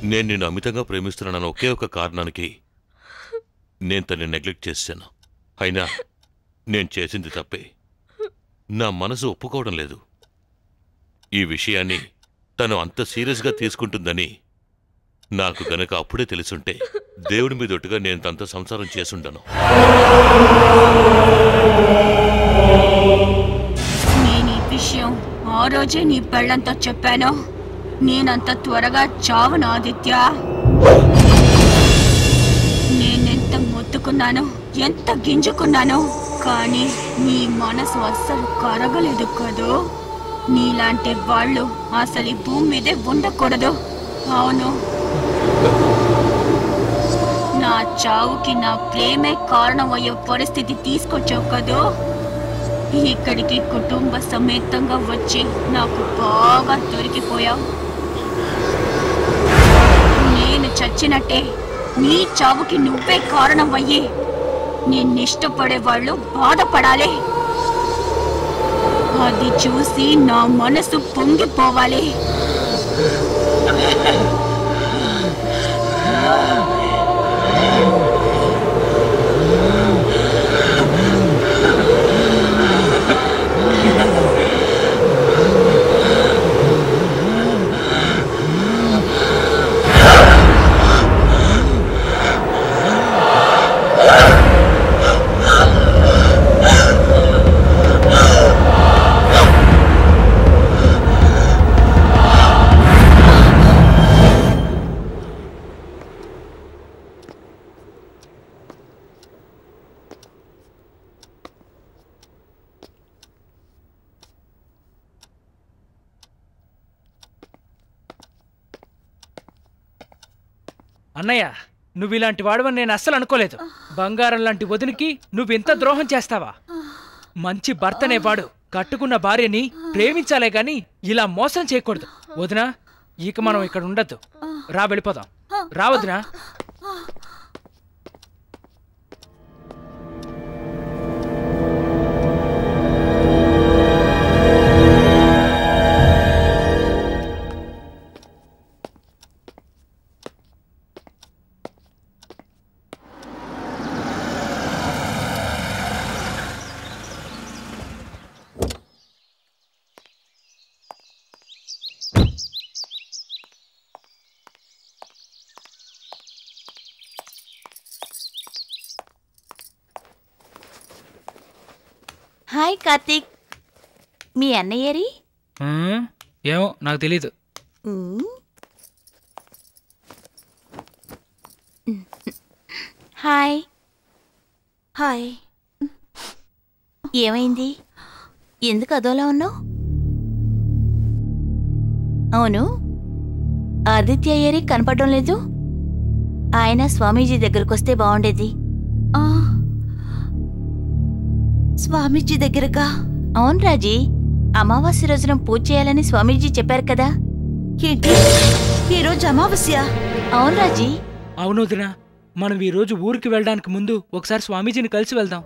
నేను నిన్ను అమితంగా ప్రేమిస్తున్నానన్న ఒకే ఒక కారణానికి నేను తనని నెగ్లెక్ట్ చేశాను. అయినా నేను చేసింది తప్పే. నా మనసు ఒప్పుకోవడం లేదు. ఈ విషయాన్ని తను అంత సీరియస్గా తీసుకుంటుందని నాకు గనక అప్పుడే తెలుసుంటే దేవుడి మీద ఒట్టుగా నేను తనతో సంసారం చేసుండను. నేను ఈ విషయం ఆ రోజే నీ పెళ్ళంతో చెప్పాను. నేనంత త్వరగా చావను ఆదిత్య. నేనెంత మొత్తుకున్నాను, ఎంత గింజుకున్నాను, కానీ నీ మనసు అస్సలు కరగలేదు కదూ. నీలాంటి వాళ్ళు అసలు ఈ భూమి మీదే ఉండకూడదు. అవును, నా చావుకి నా ప్రేమే కారణమయ్యే పరిస్థితి తీసుకొచ్చావు కదూ. ఇక్కడికి కుటుంబ సమేతంగా వచ్చి నాకు బాగా దొరికిపోయావు. నేను చచ్చినట్టే నీ చావుకి నువ్వే కారణం అయ్యి నిన్నిష్టపడే వాళ్ళు బాధపడాలి. అది చూసి నా మనసు పొంగిపోవాలి. అన్నయ్య, నువ్వు ఇలాంటి వాడవని నేను అస్సలు అనుకోలేదు. బంగారం లాంటి వదినికి నువ్వింత ద్రోహం చేస్తావా? మంచి భర్తనేవాడు కట్టుకున్న భార్యని ప్రేమించాలే గాని ఇలా మోసం చేయకూడదు. వదినా, ఇక మనం ఇక్కడ ఉండద్దు. రా, వెళ్ళిపోదాం. రా వదినా. హాయ్ కార్తీక్, మీ అన్నయ్యరి? ఏమో నాకు తెలీదు. హాయ్. హాయ్. ఏమైంది? ఎందుకు అదోలా ఉన్నావు? అవును, ఆదిత్య అయ్యరి కనపడడం లేదు. ఆయన స్వామీజీ దగ్గరకు వస్తే బాగుండేది. స్వామీజీ దగ్గరగా? అవును రాజీ, అమావాస్య రోజున పూజ చేయాలని స్వామీజీ చెప్పారు కదా. ఏంటి, ఈరోజు అమావాస్య? అవును రాజీ. అవును వదినా, మనం ఈ రోజు ఊరికి వెళ్ళడానికి ముందు ఒకసారి స్వామీజీని కలిసి వెళ్దాం.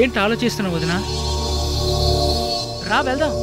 ఏంటి ఆలోచిస్తున్నావు వదినా? రా వెళ్దాం.